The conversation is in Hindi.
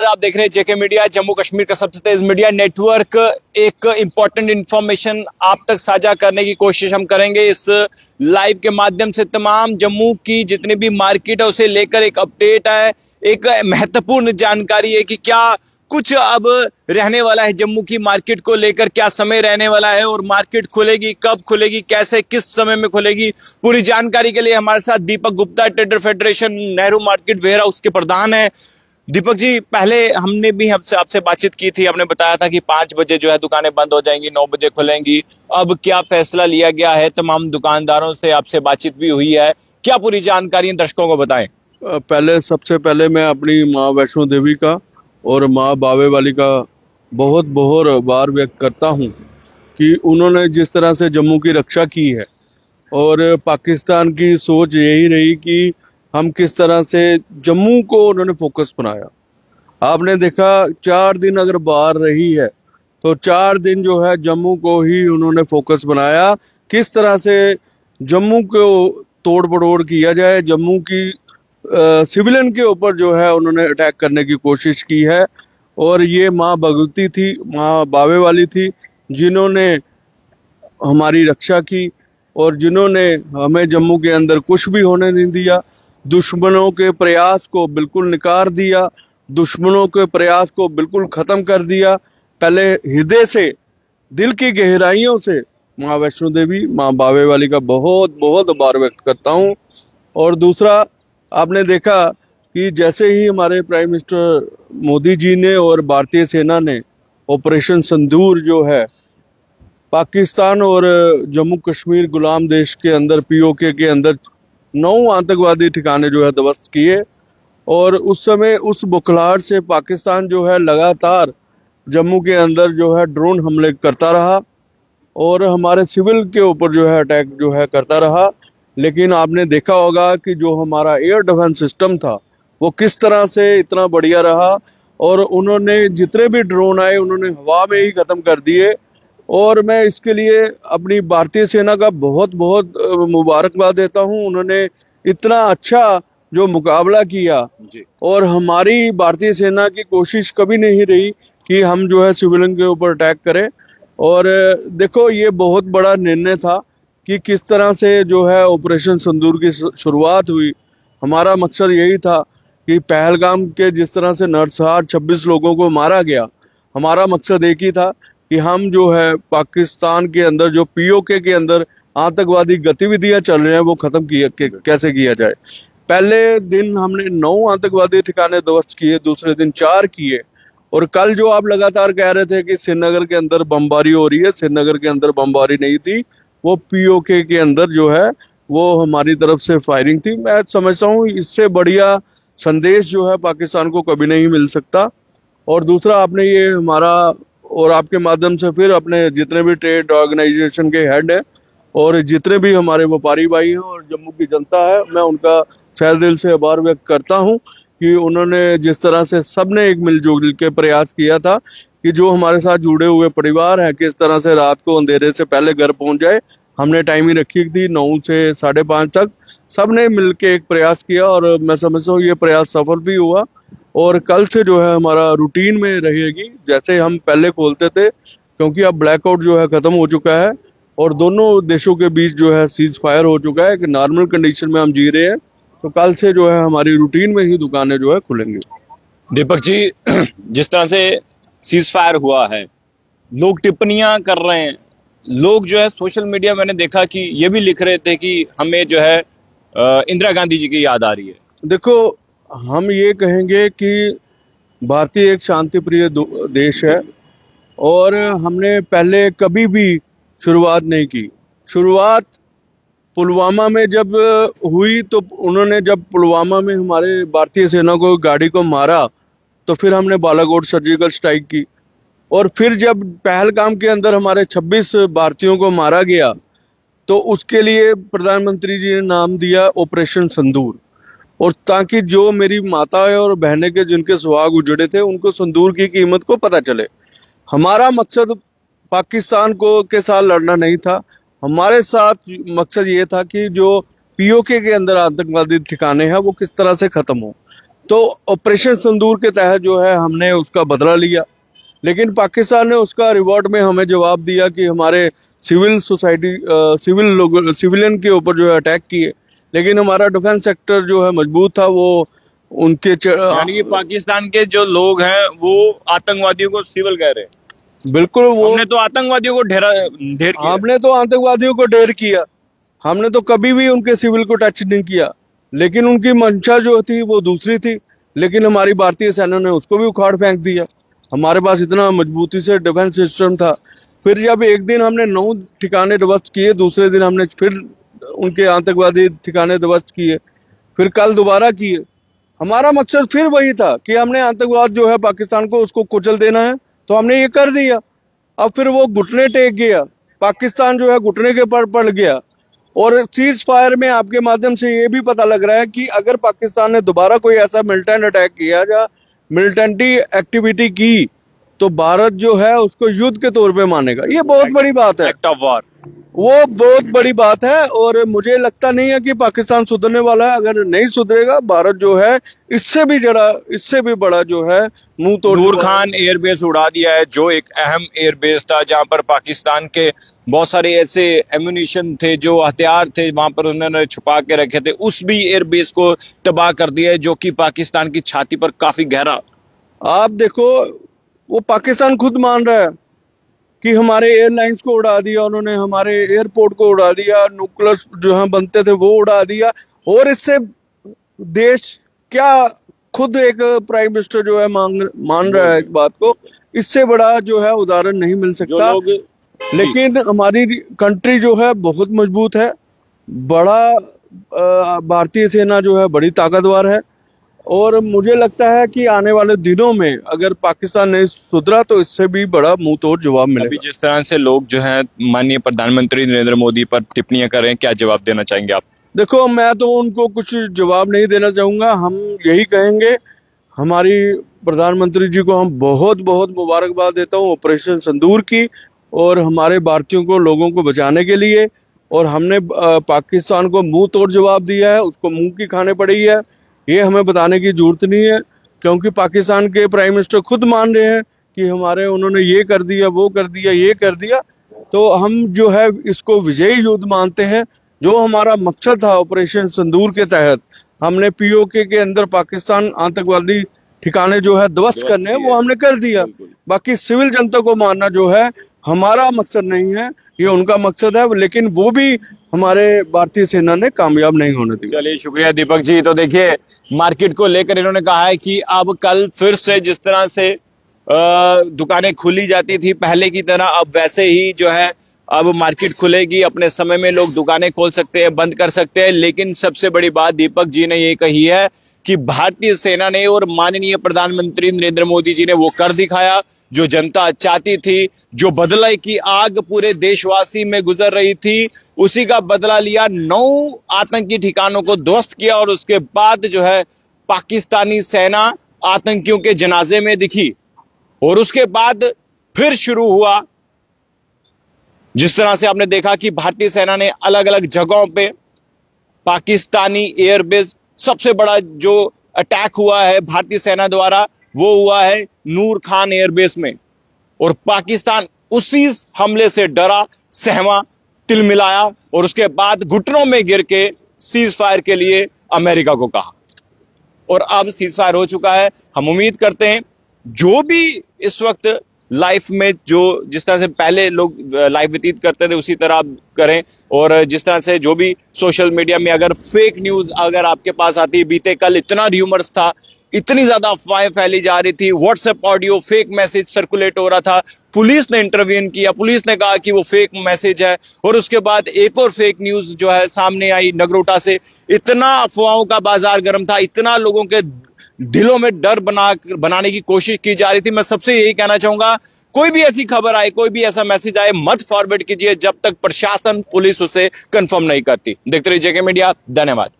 आप देख रहे हैं जेके मीडिया, जम्मू कश्मीर का सबसे तेज मीडिया नेटवर्क। एक इंपॉर्टेंट इंफॉर्मेशन आप तक साझा करने की कोशिश हम करेंगे इस लाइव के माध्यम से। तमाम जम्मू की जितनी भी मार्केट है उसे लेकर एक अपडेट है, एक महत्वपूर्ण जानकारी है कि क्या कुछ अब रहने वाला है जम्मू की मार्केट को लेकर, क्या समय रहने वाला है और मार्केट खुलेगी, कब खुलेगी, कैसे, किस समय में खुलेगी। पूरी जानकारी के लिए हमारे साथ Deepak Gupta, trader federation Nehru market warehouse के प्रधान है। दीपक जी, पहले हमने भी आपसे बातचीत की थी, आपने बताया था कि 5 बजे जो है दुकानें बंद हो जाएंगी, 9 बजे खुलेंगी। अब क्या फैसला लिया गया है? तमाम दुकानदारों से आपसे बातचीत भी हुई है, क्या पूरी जानकारी दर्शकों को बताएं। सबसे पहले मैं अपनी माँ वैष्णो देवी का और माँ बावे वाली का बहुत बहुत आभार व्यक्त करता हूँ कि उन्होंने जिस तरह से जम्मू की रक्षा की है। और पाकिस्तान की सोच यही रही कि हम किस तरह से जम्मू को उन्होंने फोकस बनाया। आपने देखा 4 दिन अगर बाहर रही है तो 4 दिन जो है जम्मू को ही उन्होंने फोकस बनाया, किस तरह से जम्मू को तोड़ पड़ोड़ किया जाए, जम्मू की सिविलियन के ऊपर जो है उन्होंने अटैक करने की कोशिश की है। और ये माँ भगवती थी, माँ बावे वाली थी, जिन्होंने हमारी रक्षा की और जिन्होंने हमें जम्मू के अंदर कुछ भी होने नहीं दिया। दुश्मनों के प्रयास को बिल्कुल निकार दिया, दुश्मनों के प्रयास को बिल्कुल खत्म कर दिया। पहले हृदय से, दिल की गहराइयों से माँ वैष्णो देवी, माँ बावे वाली का बहुत बहुत आभार व्यक्त करता हूँ। और दूसरा, आपने देखा कि जैसे ही हमारे प्राइम मिनिस्टर मोदी जी ने और भारतीय सेना ने ऑपरेशन सिंदूर जो है पाकिस्तान और जम्मू कश्मीर गुलाम देश के अंदर पीओके के अंदर 9 आतंकवादी ठिकाने जो है ध्वस्त किए। और उस समय उस बुखलाहट से पाकिस्तान जो है लगातार जम्मू के अंदर जो है ड्रोन हमले करता रहा और हमारे सिविल के ऊपर जो है अटैक जो है करता रहा। लेकिन आपने देखा होगा कि जो हमारा एयर डिफेंस सिस्टम था वो किस तरह से इतना बढ़िया रहा और उन्होंने जितने भी ड्रोन आए उन्होंने हवा में ही खत्म कर दिए। और मैं इसके लिए अपनी भारतीय सेना का बहुत बहुत मुबारकबाद देता हूं। उन्होंने इतना अच्छा जो मुकाबला किया जी। और हमारी भारतीय सेना की कोशिश कभी नहीं रही कि हम जो है सिविलियन के ऊपर अटैक करें। और देखो, ये बहुत बड़ा निर्णय था कि किस तरह से जो है ऑपरेशन सिंदूर की शुरुआत हुई। हमारा मकसद यही था कि पहलगाम के जिस तरह से नरसंहार 26 लोगों को मारा गया, हमारा मकसद एक ही था कि हम जो है पाकिस्तान के अंदर जो पीओके के अंदर आतंकवादी गतिविधियां चल रही हैं वो खत्म कैसे किया जाए। पहले दिन हमने 9 आतंकवादी ठिकाने ध्वस्त किए, दूसरे दिन 4 किए। और कल जो आप लगातार कह रहे थे कि श्रीनगर के अंदर बमबारी हो रही है, श्रीनगर के अंदर बमबारी नहीं थी, वो पीओके के अंदर जो है वो हमारी तरफ से फायरिंग थी। मैं समझता हूँ इससे बढ़िया संदेश जो है पाकिस्तान को कभी नहीं मिल सकता। और दूसरा, आपने ये हमारा और आपके माध्यम से फिर अपने जितने भी ट्रेड ऑर्गेनाइजेशन के हेड है और जितने भी हमारे व्यापारी भाई हैं और जम्मू की जनता है, मैं उनका तहे दिल से आभार व्यक्त करता हूं कि उन्होंने जिस तरह से सबने एक मिलजुल के प्रयास किया था कि जो हमारे साथ जुड़े हुए परिवार हैं किस तरह से रात को अंधेरे से पहले घर पहुंच जाए। हमने टाइमिंग रखी थी 9 से 5:30 तक, सबने मिलके एक प्रयास किया और मैं समझता हूँ ये प्रयास सफल भी हुआ। और कल से जो है हमारा रूटीन में रहेगी जैसे हम पहले खोलते थे, क्योंकि अब ब्लैकआउट जो है खत्म हो चुका है और दोनों देशों के बीच जो है सीज फायर हो चुका है कि नॉर्मल कंडीशन में हम जी रहे हैं। तो कल से जो है हमारी रूटीन में ही दुकानें जो है खुलेंगी। दीपक जी, जिस तरह से सीज फायर हुआ है, लोग टिप्पणियां कर रहे हैं, लोग जो है सोशल मीडिया, मैंने देखा कि ये भी लिख रहे थे कि हमें जो है इंदिरा गांधी जी की याद आ रही है। देखो, हम ये कहेंगे कि भारतीय एक शांति प्रिय देश है और हमने पहले कभी भी शुरुआत नहीं की। शुरुआत पुलवामा में जब हुई तो उन्होंने जब पुलवामा में हमारे भारतीय सेना को गाड़ी को मारा तो फिर हमने बालाकोट सर्जिकल स्ट्राइक की। और फिर जब पहलगाम के अंदर हमारे 26 भारतीयों को मारा गया तो उसके लिए प्रधानमंत्री जी ने नाम दिया ऑपरेशन सिंदूर। और ताकि जो मेरी माताएं और बहनें के जिनके सुहाग उजड़े थे उनको सिंदूर की कीमत को पता चले। हमारा मकसद पाकिस्तान को के साथ लड़ना नहीं था, हमारे साथ मकसद ये था कि जो पीओके के अंदर आतंकवादी ठिकाने हैं वो किस तरह से खत्म हो। तो ऑपरेशन सिंदूर के तहत जो है हमने उसका बदला लिया, लेकिन पाकिस्तान ने उसका रिवॉर्ड में हमें जवाब दिया कि हमारे सिविल सोसाइटी सिविल लोग सिविलियन के ऊपर जो है अटैक किए, लेकिन हमारा डिफेंस सेक्टर जो है मजबूत था। वो उनके यानी कि पाकिस्तान के जो लोग हैं वो आतंकवादियों को सिविल कह रहे हैं। बिल्कुल, वो हमने तो आतंकवादियों को ढेर किया। हमने तो आतंकवादियों को ढेर किया, हमने तो कभी भी उनके सिविल को टच नहीं किया, लेकिन उनकी मंशा जो थी वो दूसरी थी। लेकिन हमारी भारतीय सेना ने उसको भी उखाड़ फेंक दिया। हमारे पास इतना मजबूती से डिफेंस सिस्टम था। फिर जब एक दिन हमने 9 ठिकाने ध्वस्त किए, दूसरे दिन हमने फिर उनके आतंकवादी ठिकाने ध्वस्त किए, फिर कल दोबारा किए। हमारा मकसद फिर वही था कि हमने आतंकवाद जो है पाकिस्तान को उसको कुचल देना है, तो हमने ये कर दिया। अब फिर वो घुटने टेक गया, पाकिस्तान जो है घुटने के पर पड़ गया। और सीज फायर में आपके माध्यम से ये भी पता लग रहा है कि अगर पाकिस्तान ने दोबारा कोई ऐसा मिलिटेंट अटैक किया या मिलिटेंटी एक्टिविटी की, तो भारत जो है उसको युद्ध के तौर पे मानेगा। ये बहुत बड़ी बात है, एक्ट ऑफ वॉर। वो बहुत बड़ी बात है। और मुझे लगता नहीं है कि पाकिस्तान सुधरने वाला है। अगर नहीं सुधरेगा, भारत जो है इससे भी बड़ा जो है मुंह तोड़ नूर खान एयरबेस उड़ा दिया है, जो एक अहम एयरबेस था जहां पर पाकिस्तान के बहुत सारे ऐसे एम्यूनिशन थे, जो हथियार थे वहां पर उन्होंने छुपा के रखे थे। उस भी एयरबेस को तबाह कर दिया है, जो कि पाकिस्तान की छाती पर काफी गहरा। आप देखो, वो पाकिस्तान खुद मान रहा है कि हमारे एयरलाइंस को उड़ा दिया उन्होंने, हमारे एयरपोर्ट को उड़ा दिया, न्यूक्लियर जो हम बनते थे वो उड़ा दिया। और इससे देश क्या, खुद एक प्राइम मिनिस्टर जो है मान रहा है इस बात को, इससे बड़ा जो है उदाहरण नहीं मिल सकता। लेकिन हमारी कंट्री जो है बहुत मजबूत है, बड़ा भारतीय सेना जो है बड़ी ताकतवर है। और मुझे लगता है कि आने वाले दिनों में अगर पाकिस्तान नहीं सुधरा तो इससे भी बड़ा मुंह तोड़ जवाब अभी मिलेगा। जिस तरह से लोग जो है माननीय प्रधानमंत्री नरेंद्र मोदी पर टिप्पणियां कर रहे हैं, क्या जवाब देना चाहेंगे आप? देखो, मैं तो उनको कुछ जवाब नहीं देना चाहूंगा। हम यही कहेंगे, हमारी प्रधानमंत्री जी को हम बहुत बहुत मुबारकबाद देता हूँ ऑपरेशन सिंदूर की, और हमारे भारतीयों को, लोगों को बचाने के लिए। और हमने पाकिस्तान को मुंह तोड़ जवाब दिया है, उसको मुंह की खाने पड़ी है। ये हमें बताने की जरूरत नहीं है, क्योंकि पाकिस्तान के प्राइम मिनिस्टर खुद मान रहे हैं कि हमारे उन्होंने ये कर दिया, वो कर दिया, ये कर दिया। तो हम जो है इसको विजयी युद्ध मानते हैं। जो हमारा मकसद था ऑपरेशन सिंदूर के तहत, हमने पीओके के अंदर पाकिस्तान आतंकवादी ठिकाने जो है ध्वस्त करने हैं, वो हमने कर दिया। बाकी सिविल जनता को मारना जो है हमारा मकसद नहीं है, ये उनका मकसद है। लेकिन वो भी हमारे भारतीय सेना ने कामयाब नहीं होने दिया। चलिए, शुक्रिया दीपक जी। तो देखिए, मार्केट को लेकर इन्होंने कहा है कि अब कल फिर से जिस तरह से दुकानें खुली जाती थी पहले की तरह, अब वैसे ही जो है अब मार्केट खुलेगी। अपने समय में लोग दुकानें खोल सकते हैं, बंद कर सकते हैं। लेकिन सबसे बड़ी बात दीपक जी ने ये कही है कि भारतीय सेना ने और माननीय प्रधानमंत्री नरेंद्र मोदी जी ने वो कर दिखाया जो जनता चाहती थी। जो बदला की आग पूरे देशवासी में गुजर रही थी, उसी का बदला लिया। 9 आतंकी ठिकानों को ध्वस्त किया और उसके बाद जो है पाकिस्तानी सेना आतंकियों के जनाजे में दिखी। और उसके बाद फिर शुरू हुआ, जिस तरह से आपने देखा कि भारतीय सेना ने अलग अलग जगहों पे पाकिस्तानी एयरबेस, सबसे बड़ा जो अटैक हुआ है भारतीय सेना द्वारा वो हुआ है नूर खान एयरबेस में। और पाकिस्तान उसी हमले से डरा, सहमा, तिलमिलाया और उसके बाद घुटनों में गिर के सीज फायर के लिए अमेरिका को कहा। और अब सीज फायर हो चुका है। हम उम्मीद करते हैं जो भी इस वक्त लाइफ में जो जिस तरह से पहले लोग लाइफ व्यतीत करते थे उसी तरह आप करें। और जिस तरह से जो भी सोशल मीडिया में अगर फेक न्यूज अगर आपके पास आती है, बीते कल इतना र्यूमर्स था, इतनी ज्यादा अफवाहें फैली जा रही थी, WhatsApp audio fake message circulate हो रहा था, पुलिस ने इंटरवीन किया, पुलिस ने कहा कि वो फेक मैसेज है। और उसके बाद एक और फेक न्यूज जो है सामने आई नगरोटा से। इतना अफवाहों का बाजार गर्म था, इतना लोगों के दिलों में डर बनाने की कोशिश की जा रही थी। मैं सबसे यही कहना चाहूंगा, कोई भी ऐसी खबर आए, कोई भी ऐसा मैसेज आए, मत फॉरवर्ड कीजिए जब तक प्रशासन, पुलिस उसे कंफर्म नहीं करती। देखते रहिए जेके मीडिया। धन्यवाद।